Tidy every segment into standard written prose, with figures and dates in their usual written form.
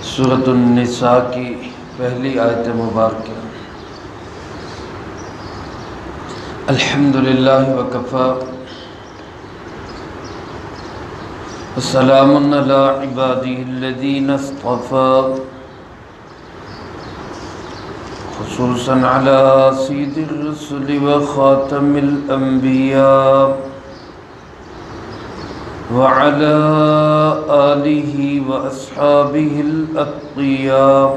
سورۃ النساء کی پہلی آیت مبارکہ۔ الحمدللہ وکفی وسلام علی عبادہ الذین اصطفی، خصوصا علی سید الرسل وخاتم الانبیاء وعلى آلہ واصحابہ الاتقیاء،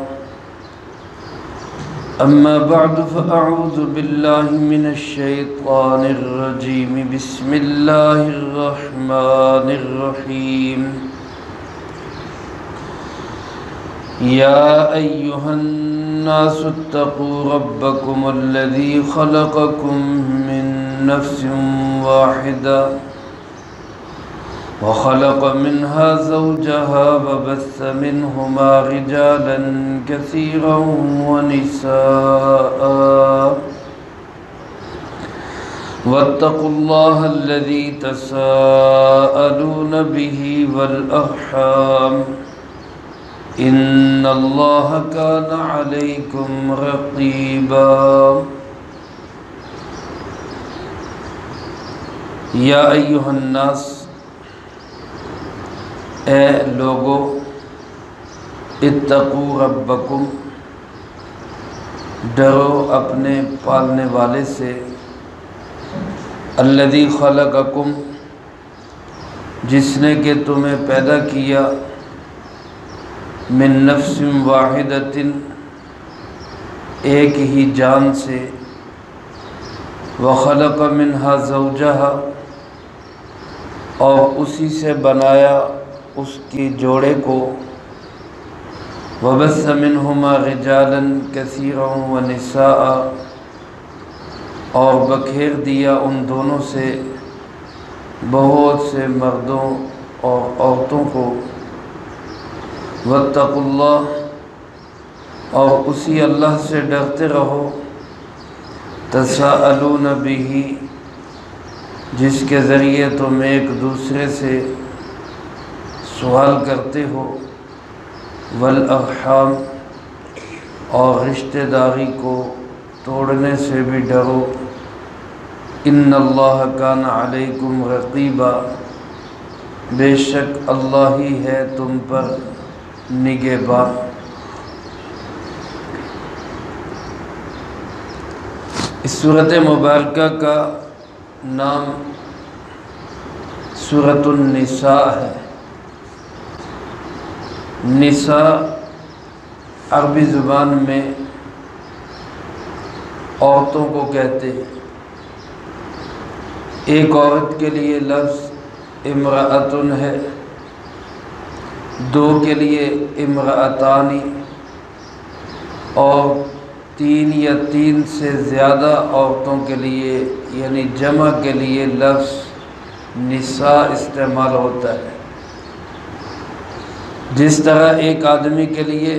اما بعد فاعوذ باللہ من الشیطان الرجیم، بسم اللہ الرحمن الرحیم۔ یا ایہا الناس اتقوا ربکم الذی خلقکم من نفس واحدہ وخلق منها زوجها وبث منهما رجالا كثيرا ونساء، واتقوا الله الذي تساءلون به والأرحام، إن الله كان عليكم رقيبا۔ يا أيها الناس، اے لوگو، اتقوا ربکم، ڈرو اپنے پالنے والے سے، الذی خلقکم، جس نے کہ تمہیں پیدا کیا، من نفس واحدۃ، ایک ہی جان سے، وخلق منہا زوجہا، اور اسی سے بنایا اس کی جوڑے کو، وبث منہما رجالا کثیرا ونساء، اور بکھیر دیا ان دونوں سے بہت سے مردوں اور عورتوں کو، واتقوا اللہ، اور اسی اللہ سے ڈرتے رہو، تساءلون بہ، جس کے ذریعے تم ایک دوسرے سے سوال کرتے ہو، والارحام، اور رشتہ داری کو توڑنے سے بھی ڈرو، ان اللہ کان علیکم رقیبا، بے شک اللہ ہی ہے تم پر نگہبان۔ اس سورۃ مبارکہ کا نام سورۃ النساء ہے۔ نساء عربی زبان میں عورتوں کو کہتے ہیں۔ ایک عورت کے لیے لفظ امرأۃن ہے، دو کے لیے امرأتانی، اور تین یا تین سے زیادہ عورتوں کے لیے یعنی جمع کے لیے لفظ نساء استعمال ہوتا ہے۔ جس طرح ایک آدمی کے لیے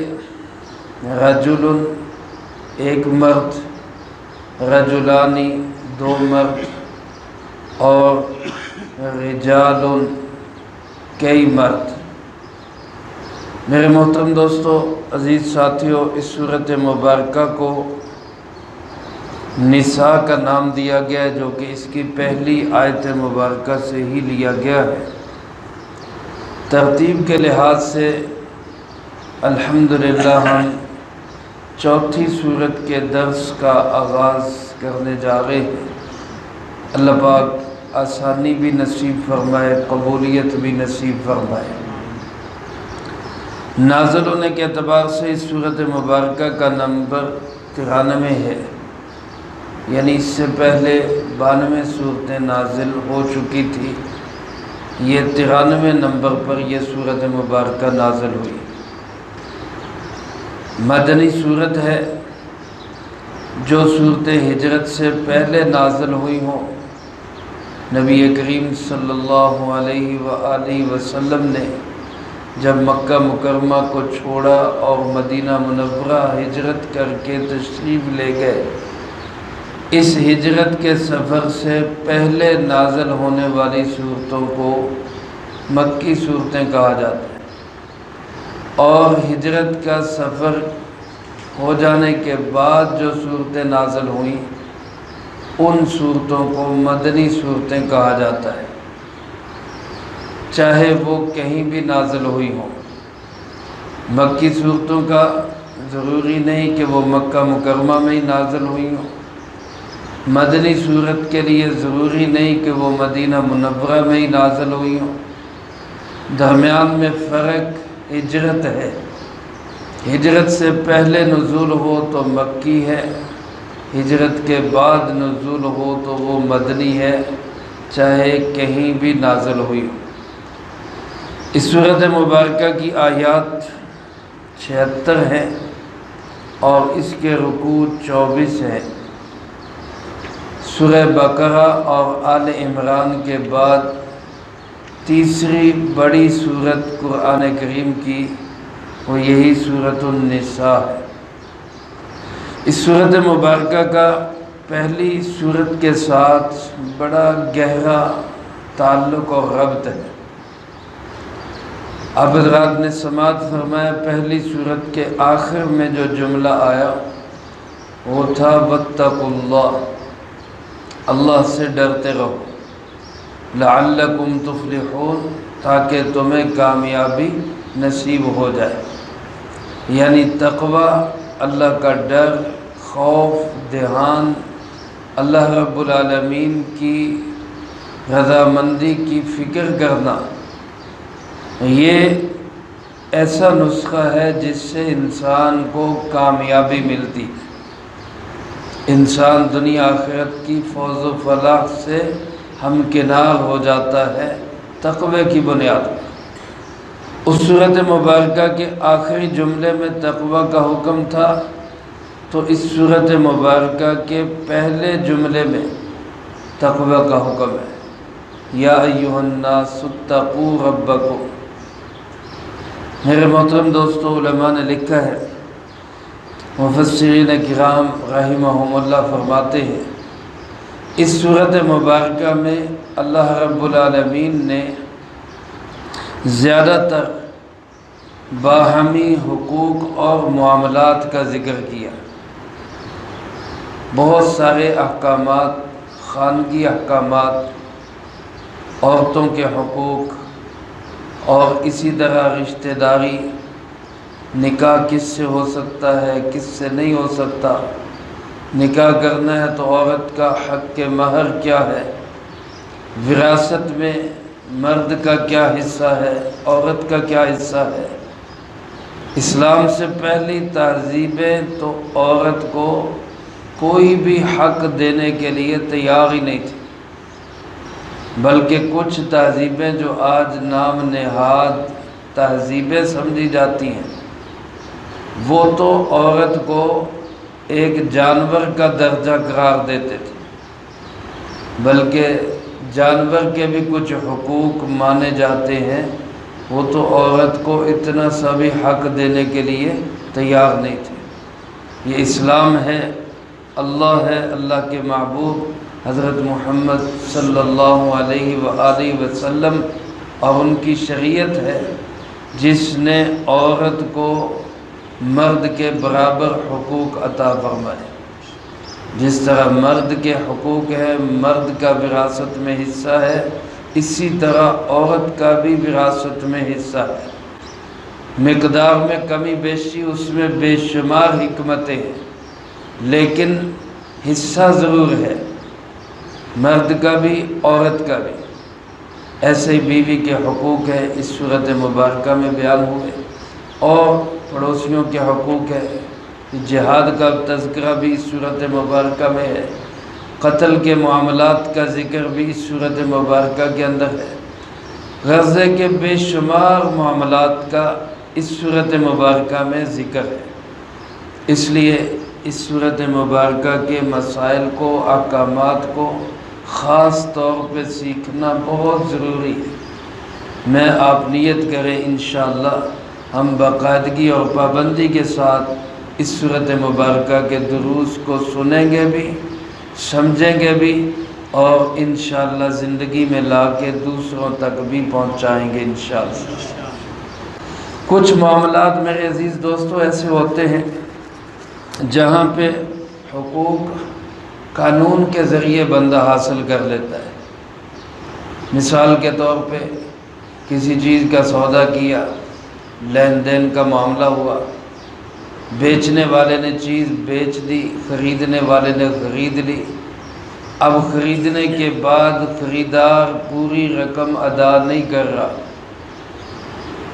رجل، ایک مرد، رجلانی، دو مرد، اور رجال، کئی مرد۔ میرے محترم دوستو، عزیز ساتھیوں، اس سورۃ مبارکہ کو نساء کا نام دیا گیا ہے، جو کہ اس کی پہلی آیت مبارکہ سے ہی لیا گیا ہے۔ ترتیب کے لحاظ سے الحمدللہ ہم چوتھی سورت کے درس کا آغاز کرنے جا رہے ہیں۔ اللہ پاک آسانی بھی نصیب فرمائے، قبولیت بھی نصیب فرمائے۔ نازل ہونے کے اعتبار سے اس سورت مبارکہ کا نمبر 93 ہے، یعنی اس سے پہلے 92 سورتیں نازل ہو چکی تھی، یہ 93 نمبر پر یہ سورت مبارکہ نازل ہوئی۔ مدنی سورت ہے، جو صورت ہجرت سے پہلے نازل ہوئی ہوں۔ نبی کریم صلی اللہ علیہ وآلہ وسلم نے جب مکہ مکرمہ کو چھوڑا اور مدینہ منورہ ہجرت کر کے تشریف لے گئے، اس ہجرت کے سفر سے پہلے نازل ہونے والی صورتوں کو مکی صورتیں کہا جاتا ہے۔ اور ہجرت کا سفر ہو جانے کے بعد جو صورتیں نازل ہوئیں ان صورتوں کو مدنی صورتیں کہا جاتا ہے، چاہے وہ کہیں بھی نازل ہوئی ہوں۔ مکی صورتوں کا ضروری نہیں کہ وہ مکہ مکرمہ میں ہی نازل ہوئی ہوں، مدنی صورت کے لیے ضروری نہیں کہ وہ مدینہ منورہ میں ہی نازل ہوئی ہوں۔ درمیان میں فرق ہجرت ہے، ہجرت سے پہلے نزول ہو تو مکی ہے، ہجرت کے بعد نزول ہو تو وہ مدنی ہے، چاہے کہیں بھی نازل ہوئی ہو۔ اس سورۃ مبارکہ کی آیات 76 ہیں اور اس کے رکوع 24 ہیں۔ سورہ بقرہ اور آل عمران کے بعد تیسری بڑی سورت قرآن کریم کی وہ یہی سورۃ النساء ہے۔ اس سورۃ مبارکہ کا پہلی سورت کے ساتھ بڑا گہرا تعلق اور ربط ہے۔ آپ حضرات نے سماعت فرمایا، پہلی سورت کے آخر میں جو جملہ آیا وہ تھا واتقوا اللہ، اللہ سے ڈرتے رہو، لعلکم تفلحون، تاکہ تمہیں کامیابی نصیب ہو جائے۔ یعنی تقوی، اللہ کا ڈر، خوف، دھیان، اللہ رب العالمین کی رضامندی کی فکر کرنا، یہ ایسا نسخہ ہے جس سے انسان کو کامیابی ملتی، انسان دنیا آخرت کی فوز و فلاح سے ہمکنار ہو جاتا ہے تقوی کی بنیاد پر۔ اس سورۃ مبارکہ کے آخری جملے میں تقوی کا حکم تھا، تو اس سورۃ مبارکہ کے پہلے جملے میں تقوی کا حکم ہے، یا ایھا الناس اتقوا ربکم۔ میرے محترم دوستو، علماء نے لکھا ہے، مفسرین کرام رحمہم اللہ فرماتے ہیں، اس سورۃ مبارکہ میں اللہ رب العالمین نے زیادہ تر باہمی حقوق اور معاملات کا ذکر کیا۔ بہت سارے احکامات، خانگی احکامات، عورتوں کے حقوق اور اسی طرح رشتہ داری، نکاح کس سے ہو سکتا ہے، کس سے نہیں ہو سکتا، نکاح کرنا ہے تو عورت کا حق مہر کیا ہے، وراثت میں مرد کا کیا حصہ ہے، عورت کا کیا حصہ ہے۔ اسلام سے پہلی تہذیبیں تو عورت کو کوئی بھی حق دینے کے لیے تیار ہی نہیں تھی، بلکہ کچھ تہذیبیں جو آج نام نہاد تہذیبیں سمجھی جاتی ہیں، وہ تو عورت کو ایک جانور کا درجہ قرار دیتے تھے، بلکہ جانور کے بھی کچھ حقوق مانے جاتے ہیں، وہ تو عورت کو اتنا سا بھی حق دینے کے لیے تیار نہیں تھے۔ یہ اسلام ہے، اللہ ہے، اللہ کے محبوب حضرت محمد صلی اللہ علیہ وآلہ وسلم اور ان کی شریعت ہے جس نے عورت کو مرد کے برابر حقوق عطا فرمائے۔ جس طرح مرد کے حقوق ہے، مرد کا وراثت میں حصہ ہے، اسی طرح عورت کا بھی وراثت میں حصہ ہے۔ مقدار میں کمی بیشی اس میں بے شمار حکمتیں ہیں، لیکن حصہ ضرور ہے، مرد کا بھی عورت کا بھی۔ ایسے ہی بیوی کے حقوق ہے، اس سورۃ مبارکہ میں بیان ہوئے، اور پڑوسیوں کے حقوق ہے، جہاد کا تذکرہ بھی اس سورۃ مبارکہ میں ہے، قتل کے معاملات کا ذکر بھی اس سورۃ مبارکہ کے اندر ہے، غزے کے بے شمار معاملات کا اس سورۃ مبارکہ میں ذکر ہے۔ اس لیے اس سورۃ مبارکہ کے مسائل کو، احکامات کو خاص طور پہ سیکھنا بہت ضروری ہے۔ میں آپ نیت کریں انشاءاللہ ہم باقاعدگی اور پابندی کے ساتھ اس سورۃ مبارکہ کے دروس کو سنیں گے بھی، سمجھیں گے بھی، اور انشاءاللہ زندگی میں لا کے دوسروں تک بھی پہنچائیں گے انشاءاللہ۔ کچھ معاملات میرے عزیز دوستو ایسے ہوتے ہیں جہاں پہ حقوق قانون کے ذریعے بندہ حاصل کر لیتا ہے۔ مثال کے طور پہ کسی چیز کا سودا کیا، لین دین کا معاملہ ہوا، بیچنے والے نے چیز بیچ دی، خریدنے والے نے خرید لی، اب خریدنے کے بعد خریدار پوری رقم ادا نہیں کر رہا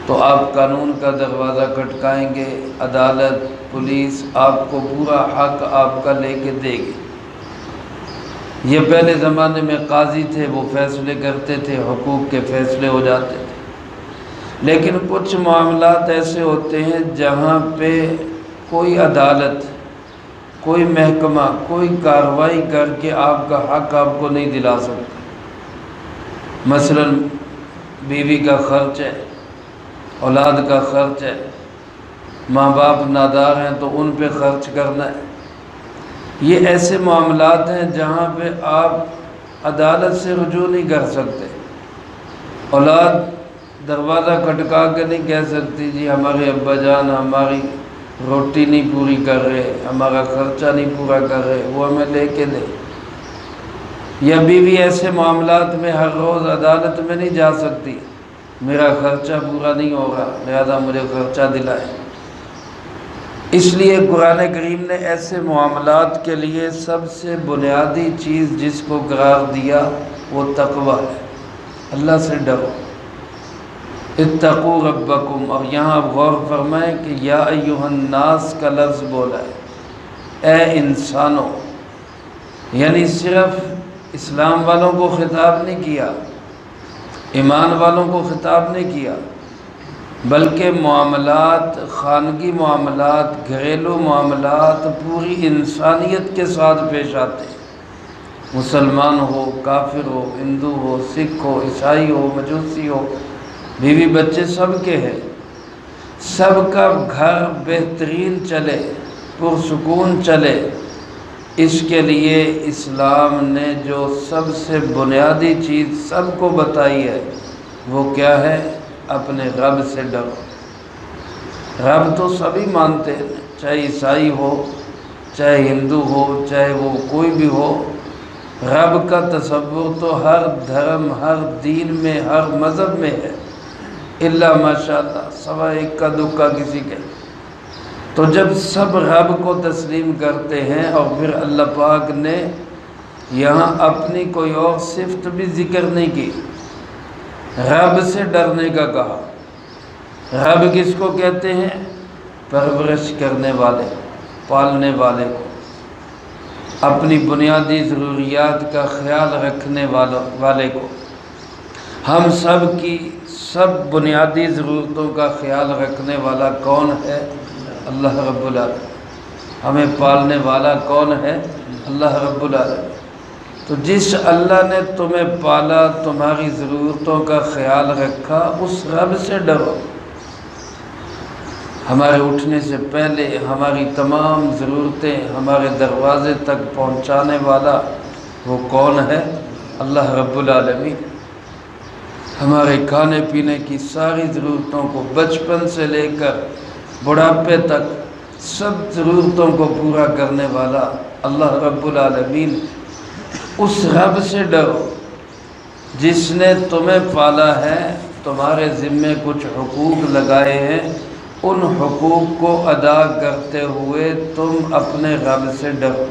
تو آپ قانون کا دروازہ کھٹکائیں گے، عدالت، پولیس آپ کو پورا حق آپ کا لے کے دے گی۔ یہ پہلے زمانے میں قاضی تھے، وہ فیصلے کرتے تھے، حقوق کے فیصلے ہو جاتے تھے۔ لیکن کچھ معاملات ایسے ہوتے ہیں جہاں پہ کوئی عدالت، کوئی محکمہ، کوئی کارروائی کر کے آپ کا حق آپ کو نہیں دلا سکتا۔ مثلا بیوی کا خرچ ہے، اولاد کا خرچ ہے، ماں باپ نادار ہیں تو ان پہ خرچ کرنا ہے۔ یہ ایسے معاملات ہیں جہاں پہ آپ عدالت سے رجوع نہیں کر سکتے۔ اولاد دروازہ کھٹکا کے نہیں کہہ سکتی جی ہمارے ابا جان ہماری روٹی نہیں پوری کر رہے، ہمارا خرچہ نہیں پورا کر رہے، وہ ہمیں لے کے دے۔ یا بیوی ایسے معاملات میں ہر روز عدالت میں نہیں جا سکتی، میرا خرچہ پورا نہیں ہوگا لہذا مجھے خرچہ دلائے۔ اس لیے قرآن کریم نے ایسے معاملات کے لیے سب سے بنیادی چیز جس کو قرار دیا وہ تقوی ہے، اللہ سے ڈرو، اتقوا ربکم۔ اور یہاں آپ غور فرمائیں کہ یا ایھا الناس کا لفظ بولا ہے، اے انسانوں، یعنی صرف اسلام والوں کو خطاب نہیں کیا، ایمان والوں کو خطاب نہیں کیا، بلکہ معاملات، خانگی معاملات، گھریلو معاملات پوری انسانیت کے ساتھ پیش آتے ہیں۔ مسلمان ہو، کافر ہو، ہندو ہو، سکھ ہو، عیسائی ہو، مجوسی ہو، بیوی بچے سب کے ہیں، سب کا گھر بہترین چلے، پرسکون چلے، اس کے لیے اسلام نے جو سب سے بنیادی چیز سب کو بتائی ہے وہ کیا ہے؟ اپنے رب سے ڈرو۔ رب تو سبھی مانتے ہیں، چاہے عیسائی ہو، چاہے ہندو ہو، چاہے وہ کوئی بھی ہو، رب کا تصور تو ہر دھرم، ہر دین میں، ہر مذہب میں ہے، الا ماشاءاللہ سوا ایک کا دکا کسی کے۔ تو جب سب رب کو تسلیم کرتے ہیں اور پھر اللہ پاک نے یہاں اپنی کوئی اور صفت بھی ذکر نہیں کی، رب سے ڈرنے کا کہا۔ رب کس کو کہتے ہیں؟ پرورش کرنے والے، پالنے والے کو، اپنی بنیادی ضروریات کا خیال رکھنے والے کو۔ ہم سب کی سب بنیادی ضرورتوں کا خیال رکھنے والا کون ہے؟ اللہ رب العالمین۔ ہمیں پالنے والا کون ہے؟ اللہ رب العالمین۔ تو جس اللہ نے تمہیں پالا، تمہاری ضرورتوں کا خیال رکھا، اس رب سے ڈرو۔ ہمارے اٹھنے سے پہلے ہماری تمام ضرورتیں ہمارے دروازے تک پہنچانے والا وہ کون ہے؟ اللہ رب العالمین۔ ہمارے کھانے پینے کی ساری ضرورتوں کو بچپن سے لے کر بڑھاپے تک سب ضرورتوں کو پورا کرنے والا اللہ رب العالمین، اس رب سے ڈرو جس نے تمہیں پالا ہے، تمہارے ذمے کچھ حقوق لگائے ہیں، ان حقوق کو ادا کرتے ہوئے تم اپنے رب سے ڈرو،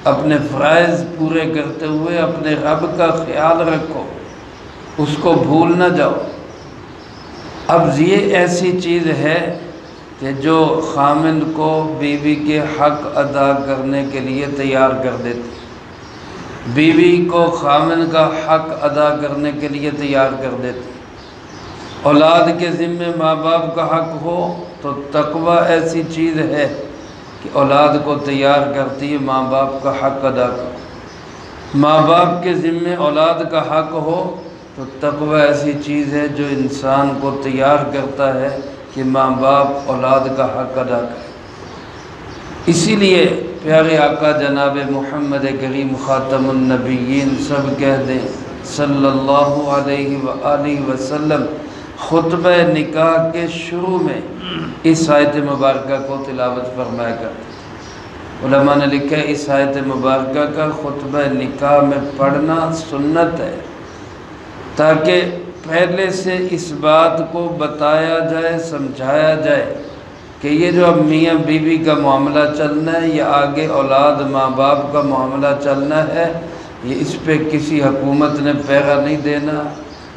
اپنے فرائض پورے کرتے ہوئے اپنے رب کا خیال رکھو، اس کو بھول نہ جاؤ۔ اب یہ ایسی چیز ہے کہ جو خامند کو بیوی کے حق ادا کرنے کے لیے تیار کر دیتی، بیوی کو خامند کا حق ادا کرنے کے لیے تیار کر دیتی۔ اولاد کے ذمے ماں باپ کا حق ہو تو تقوی ایسی چیز ہے کہ اولاد کو تیار کرتی ہے ماں باپ کا حق ادا کرو۔ ماں باپ کے ذمے اولاد کا حق ہو تو تقوی ایسی چیز ہے جو انسان کو تیار کرتا ہے کہ ماں باپ اولاد کا حق ادا کرے۔ اسی لیے پیارے آقا جناب محمد کریم خاتم النبیین سب کہہ دیں صلی اللہ علیہ وآلہ وسلم، خطبہ نکاح کے شروع میں اس آیت مبارکہ کو تلاوت فرمایا کرتے تھے۔ علماء نے لکھا ہے اس آیت مبارکہ کا خطبہ نکاح میں پڑھنا سنت ہے، تاکہ پہلے سے اس بات کو بتایا جائے، سمجھایا جائے کہ یہ جو اب میاں بیوی کا معاملہ چلنا ہے، یا آگے اولاد ماں باپ کا معاملہ چلنا ہے، یہ اس پہ کسی حکومت نے پہرا نہیں دینا،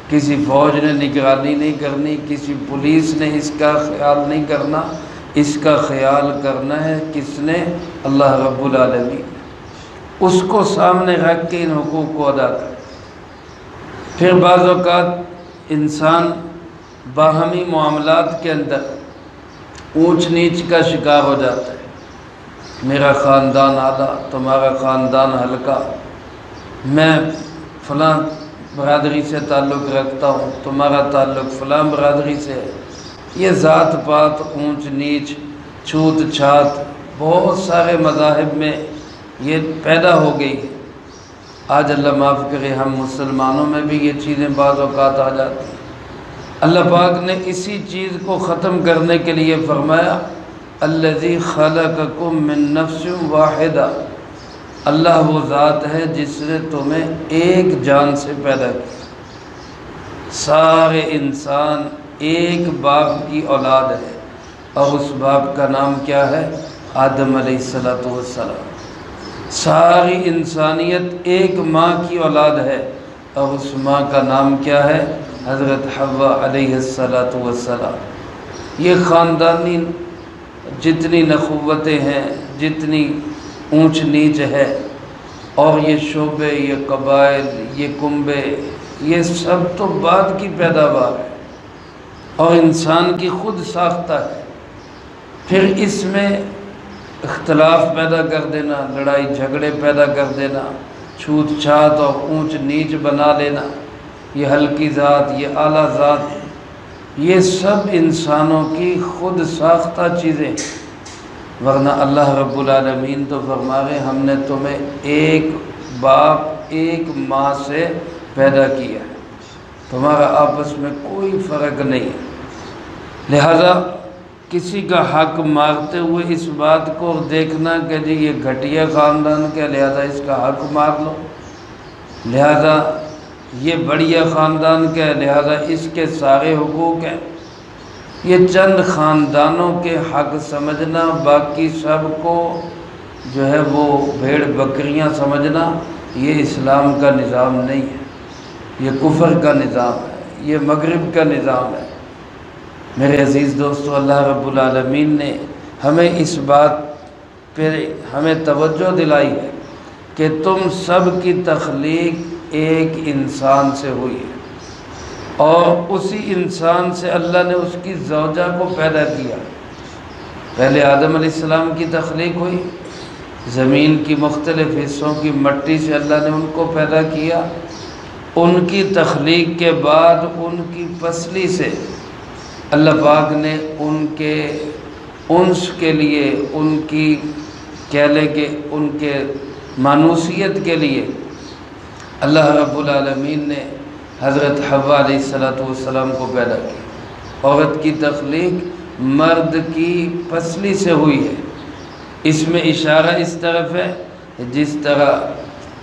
کسی فوج نے نگرانی نہیں کرنی، کسی پولیس نے اس کا خیال نہیں کرنا، اس کا خیال کرنا ہے کس نے؟ اللہ رب العالمین۔ اس کو سامنے رکھ کے ان حقوق کو ادا کرے۔ پھر بعض اوقات انسان باہمی معاملات کے اندر اونچ نیچ کا شکار ہو جاتا ہے، میرا خاندان اعلیٰ، تمہارا خاندان ہلکا، میں فلاں برادری سے تعلق رکھتا ہوں، تمہارا تعلق فلاں برادری سے ہے۔ یہ ذات پات، اونچ نیچ، چھوت چھات بہت سارے مذاہب میں یہ پیدا ہو گئی ہے۔ آج اللہ معاف کرے ہم مسلمانوں میں بھی یہ چیزیں بعض اوقات آ جاتی ہیں۔ اللہ پاک نے اسی چیز کو ختم کرنے کے لیے فرمایا الذی خلقکم من نفس واحدہ، اللہ وہ ذات ہے جس نے تمہیں ایک جان سے پیدا کیا۔ سارے انسان ایک باپ کی اولاد ہے، اور اس باپ کا نام کیا ہے؟ آدم علیہ السلام۔ ساری انسانیت ایک ماں کی اولاد ہے، اور اس ماں کا نام کیا ہے؟ حضرت حوا علیہ السلام۔ یہ خاندانی جتنی نخوتیں ہیں، جتنی اونچ نیچ ہے، اور یہ شعبے، یہ قبائل، یہ کنبے، یہ سب تو بعد کی پیداوار ہے اور انسان کی خود ساختہ ہے۔ پھر اس میں اختلاف پیدا کر دینا، لڑائی جھگڑے پیدا کر دینا، چھوت چھات اور اونچ نیچ بنا لینا، یہ ہلکی ذات، یہ اعلیٰ ذات، یہ سب انسانوں کی خود ساختہ چیزیں ہیں۔ ورنہ اللہ رب العالمین تو فرما رہے ہم نے تمہیں ایک باپ ایک ماں سے پیدا کیا ہے، تمہارا آپس میں کوئی فرق نہیں ہے۔ لہذا کسی کا حق مارتے ہوئے اس بات کو دیکھنا کہ جی یہ گھٹیا خاندان کا لہذا اس کا حق مار لو، لہذا یہ بڑھیا خاندان کا ہے لہذا اس کے سارے حقوق ہیں، یہ چند خاندانوں کے حق سمجھنا، باقی سب کو جو ہے وہ بھیڑ بکریاں سمجھنا، یہ اسلام کا نظام نہیں ہے، یہ کفر کا نظام ہے، یہ مغرب کا نظام ہے۔ میرے عزیز دوستو، اللہ رب العالمین نے ہمیں اس بات پہ ہمیں توجہ دلائی ہے کہ تم سب کی تخلیق ایک انسان سے ہوئی ہے، اور اسی انسان سے اللہ نے اس کی زوجہ کو پیدا کیا۔ پہلے آدم علیہ السلام کی تخلیق ہوئی، زمین کی مختلف حصوں کی مٹی سے اللہ نے ان کو پیدا کیا۔ ان کی تخلیق کے بعد ان کی پسلی سے اللہ پاک نے ان کے انس کے لیے، ان کی کہہ لیں کہ ان کے مانوسیت کے لیے اللہ رب العالمین نے حضرت حوا علیہ السلام کو پیدا کیا۔ عورت کی تخلیق مرد کی پسلی سے ہوئی ہے۔ اس میں اشارہ اس طرف ہے جس طرح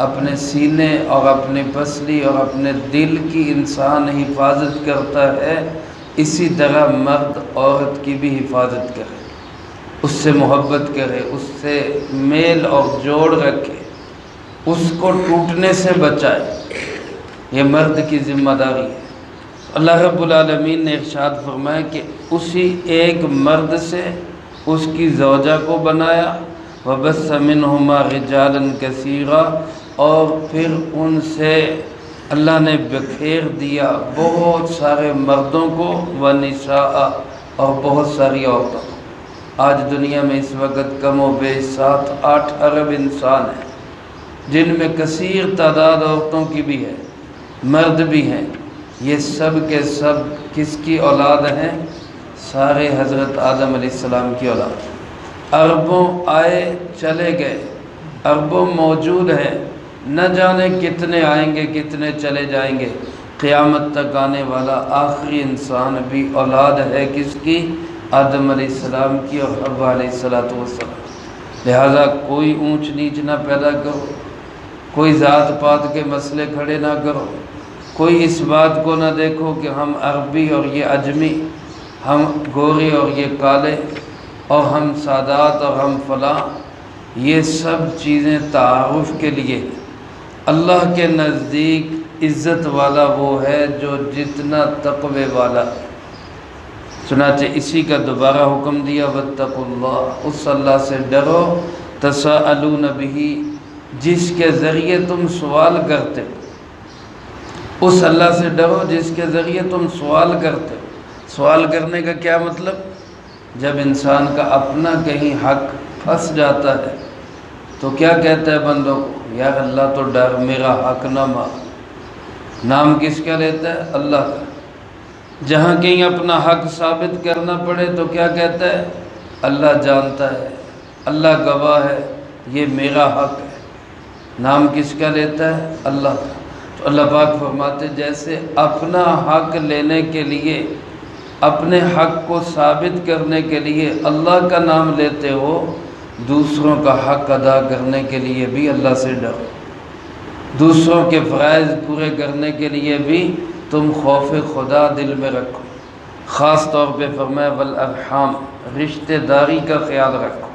اپنے سینے اور اپنی پسلی اور اپنے دل کی انسان حفاظت کرتا ہے، اسی طرح مرد عورت کی بھی حفاظت کرے، اس سے محبت کرے، اس سے میل اور جوڑ رکھے، اس کو ٹوٹنے سے بچائے، یہ مرد کی ذمہ داری ہے۔ اللہ رب العالمین نے ارشاد فرمایا کہ اسی ایک مرد سے اس کی زوجہ کو بنایا، وَبَثَّ مِنْهُمَا رِجَالًا كَثِيرًا، اور پھر ان سے اللہ نے بکھیر دیا بہت سارے مردوں کو، وَنِسَاءَ، اور بہت ساری عورتوں کو۔ آج دنیا میں اس وقت کم و بیش 7-8 ارب انسان ہیں، جن میں کثیر تعداد عورتوں کی بھی ہے، مرد بھی ہیں۔ یہ سب کے سب کس کی اولاد ہیں؟ سارے حضرت آدم علیہ السلام کی اولاد۔ اربوں آئے چلے گئے، اربوں موجود ہیں، نہ جانے کتنے آئیں گے کتنے چلے جائیں گے، قیامت تک آنے والا آخری انسان بھی اولاد ہے کس کی؟ آدم علیہ السلام کی اور حوا علیہ السلام۔ لہذا کوئی اونچ نیچ نہ پیدا کرو، کوئی ذات پات کے مسئلے کھڑے نہ کرو، کوئی اس بات کو نہ دیکھو کہ ہم عربی اور یہ عجمی، ہم گورے اور یہ کالے، اور ہم سادات اور ہم فلاں۔ یہ سب چیزیں تعارف کے لیے۔ اللہ کے نزدیک عزت والا وہ ہے جو جتنا تقوی والا۔ چنانچہ اسی کا دوبارہ حکم دیا، واتقوا اللہ، اس اللہ سے ڈرو، تساءلون بہ، جس کے ذریعے تم سوال کرتے ہو۔ اس اللہ سے ڈرو جس کے ذریعے تم سوال کرتے ہو۔ سوال کرنے کا کیا مطلب؟ جب انسان کا اپنا کہیں حق پھنس جاتا ہے تو کیا کہتا ہے بندوں کو؟ یا اللہ تو ڈر، میرا حق نہ مار۔ نام کس کا لیتا ہے؟ اللہ کا۔ جہاں کہیں اپنا حق ثابت کرنا پڑے تو کیا کہتا ہے؟ اللہ جانتا ہے، اللہ گواہ ہے، یہ میرا حق ہے۔ نام کس کا لیتا ہے؟ اللہ کا۔ تو اللہ پاک فرماتے جیسے اپنا حق لینے کے لیے، اپنے حق کو ثابت کرنے کے لیے اللہ کا نام لیتے ہو، دوسروں کا حق ادا کرنے کے لیے بھی اللہ سے ڈرو۔ دوسروں کے فرائض پورے کرنے کے لیے بھی تم خوف خدا دل میں رکھو۔ خاص طور پہ فرمایا والارحام، رشتہ داری کا خیال رکھو۔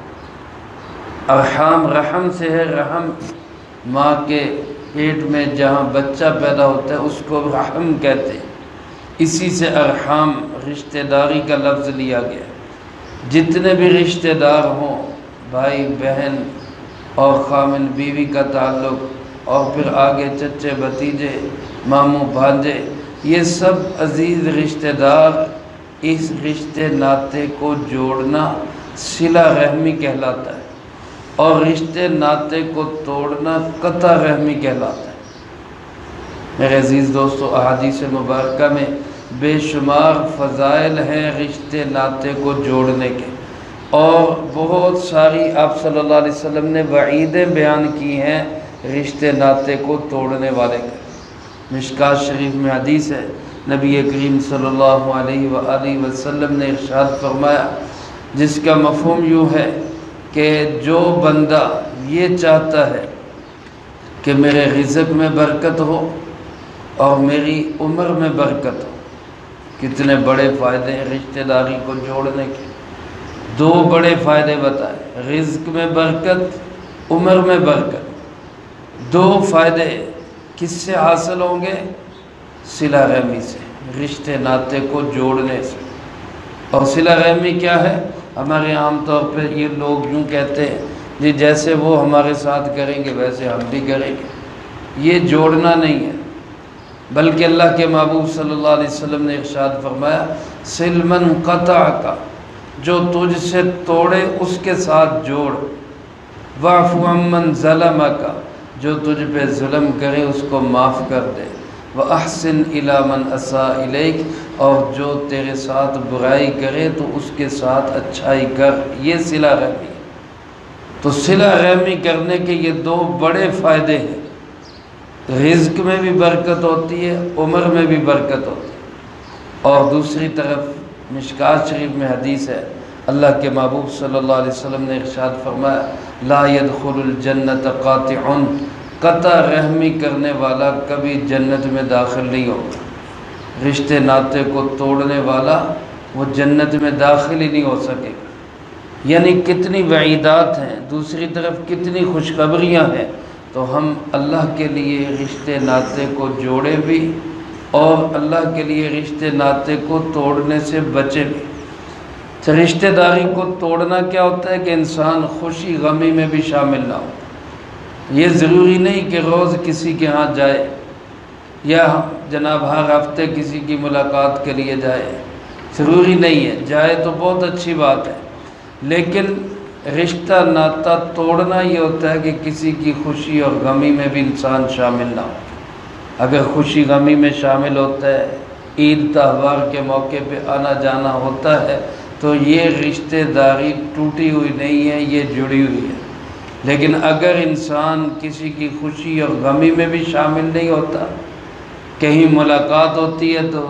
ارحام رحم سے ہے، رحم ماں کے پیٹ میں جہاں بچہ پیدا ہوتا ہے اس کو رحم کہتے ہیں، اسی سے ارحام رشتہ داری کا لفظ لیا گیا۔ جتنے بھی رشتہ دار ہوں، بھائی بہن اور خامن بیوی کا تعلق، اور پھر آگے چچے بھتیجے، ماموں بھانجے، یہ سب عزیز رشتہ دار، اس رشتے ناطے کو جوڑنا صلہ رحمی کہلاتا ہے، اور رشتے ناطے کو توڑنا قطع رحمی کہلاتا ہے۔ میرے عزیز دوستو، احادیث مبارکہ میں بے شمار فضائل ہیں رشتے ناطے کو جوڑنے کے، اور بہت ساری آپ صلی اللہ علیہ وسلم نے وعیدیں بیان کی ہیں رشتے ناطے کو توڑنے والے کے۔ مشکات شریف میں حدیث ہے، نبی کریم صلی اللہ علیہ وآلہ وسلم نے ارشاد فرمایا، جس کا مفہوم یوں ہے کہ جو بندہ یہ چاہتا ہے کہ میرے رزق میں برکت ہو اور میری عمر میں برکت ہو۔ کتنے بڑے فائدے ہیں رشتہ داری کو جوڑنے کے۔ دو بڑے فائدے بتائے، رزق میں برکت، عمر میں برکت۔ دو فائدے کس سے حاصل ہوں گے؟ صلہ رحمی سے، رشتے ناطے کو جوڑنے سے۔ اور صلہ رحمی کیا ہے؟ ہمارے عام طور پہ یہ لوگ یوں کہتے ہیں جی جیسے وہ ہمارے ساتھ کریں گے ویسے ہم بھی کریں گے۔ یہ جوڑنا نہیں ہے، بلکہ اللہ کے محبوب صلی اللہ علیہ وسلم نے ارشاد فرمایا، صل من قطعک، جو تجھ سے توڑے اس کے ساتھ جوڑ، واعف عمن ظلمک، جو تجھ پہ ظلم کرے اس کو معاف کر دے، وَأَحْسِنْ إِلَىٰ مَنْ أَسَاءَ إِلَيْكَ، اور جو تیرے ساتھ برائی کرے تو اس کے ساتھ اچھائی کر۔ یہ صلہ رحمی۔ تو صلہ رحمی کرنے کے یہ دو بڑے فائدے ہیں، رزق میں بھی برکت ہوتی ہے، عمر میں بھی برکت ہوتی ہے۔ اور دوسری طرف مشکات شریف میں حدیث ہے، اللہ کے محبوب صلی اللہ علیہ وسلم نے ارشاد فرمایا، لا يدخل الجنت قاطع، قطع رحمی کرنے والا کبھی جنت میں داخل نہیں ہوگا۔ رشتے ناطے کو توڑنے والا وہ جنت میں داخل ہی نہیں ہو سکے گا۔ یعنی کتنی وعیدات ہیں، دوسری طرف کتنی خوشخبریاں ہیں۔ تو ہم اللہ کے لیے رشتے ناطے کو جوڑے بھی، اور اللہ کے لیے رشتے ناطے کو توڑنے سے بچے بھی۔ رشتہ داری کو توڑنا کیا ہوتا ہے کہ انسان خوشی غمی میں بھی شامل نہ ہو۔ یہ ضروری نہیں کہ روز کسی کے ہاں جائے، یا جناب ہر ہفتے کسی کی ملاقات کے لیے جائے، ضروری نہیں ہے، جائے تو بہت اچھی بات ہے، لیکن رشتہ ناطہ توڑنا یہ ہوتا ہے کہ کسی کی خوشی اور غمی میں بھی انسان شامل نہ ہو۔ اگر خوشی غمی میں شامل ہوتا ہے، عید تہوار کے موقع پہ آنا جانا ہوتا ہے، تو یہ رشتہ داری ٹوٹی ہوئی نہیں ہے، یہ جڑی ہوئی ہے۔ لیکن اگر انسان کسی کی خوشی اور غمی میں بھی شامل نہیں ہوتا، کہیں ملاقات ہوتی ہے تو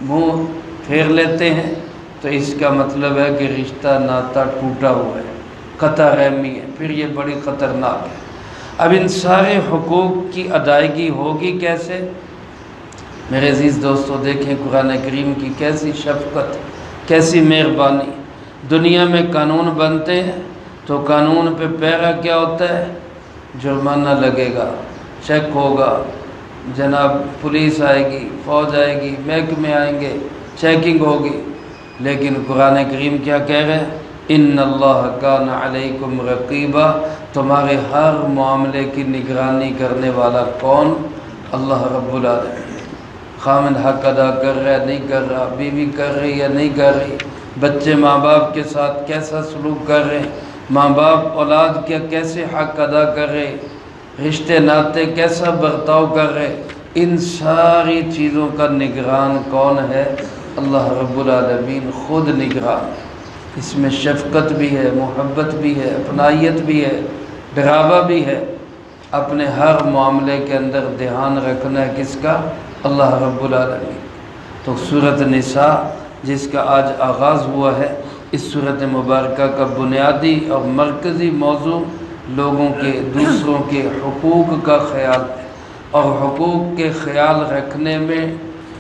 منہ پھیر لیتے ہیں، تو اس کا مطلب ہے کہ رشتہ ناتا ٹوٹا ہوا ہے، قطع رحمی ہے، پھر یہ بڑی خطرناک ہے۔ اب ان سارے حقوق کی ادائیگی ہوگی کیسے؟ میرے عزیز دوستو، دیکھیں قرآن کریم کی کیسی شفقت، کیسی مہربانی۔ دنیا میں قانون بنتے ہیں تو قانون پہ پیرا کیا ہوتا ہے؟ جرمانہ لگے گا، چیک ہوگا، جناب پولیس آئے گی، فوج آئے گی، محکمے آئیں گے، چیکنگ ہوگی۔ لیکن قرآن کریم کیا کہہ رہے ہیں؟ ان اللہ کان علیکم رقیبا، تمہارے ہر معاملے کی نگرانی کرنے والا کون؟ اللہ رب العالمین۔ خامد حق ادا کر رہا ہے نہیں کر رہا، بیوی کر رہی یا نہیں کر رہی، بچے ماں باپ کے ساتھ کیسا سلوک کر رہے ہیں، ماں باپ اولاد کے کیسے حق ادا کر رہے، رشتے ناتے کیسا برتاؤ کر رہے، ان ساری چیزوں کا نگران کون ہے؟ اللہ رب العالمین خود نگران ہے۔ اس میں شفقت بھی ہے، محبت بھی ہے، اپنائیت بھی ہے، ڈراوا بھی ہے۔ اپنے ہر معاملے کے اندر دھیان رکھنا ہے کس کا؟ اللہ رب العالمین۔ تو سورۃ نساء جس کا آج آغاز ہوا ہے، اس سورۃ مبارکہ کا بنیادی اور مرکزی موضوع لوگوں کے دوسروں کے حقوق کا خیال ہے، اور حقوق کے خیال رکھنے میں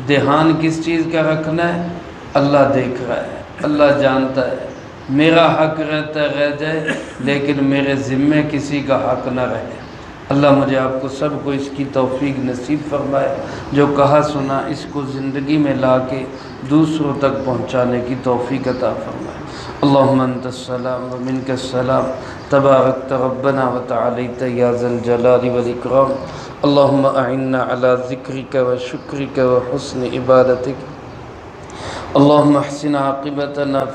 دھیان کس چیز کا رکھنا ہے؟ اللہ دیکھ رہا ہے، اللہ جانتا ہے، میرا حق رہتا ہے رہ جائے، لیکن میرے ذمے کسی کا حق نہ رہے۔ اللہ مجھے آپ کو سب کو اس کی توفیق نصیب فرمائے، جو کہا سنا اس کو زندگی میں لا کے دوسروں تک پہنچانے کی توفیق عطا فرمائے۔ اللہم انت السلام ومنک السلام، تبارکت ربنا وتعالیت یا ذا الجلال والاکرام۔ اللہم اعنا علی ذکرک وشکرک وحسن عبادتک، اللہم احسن عاقبتنا فی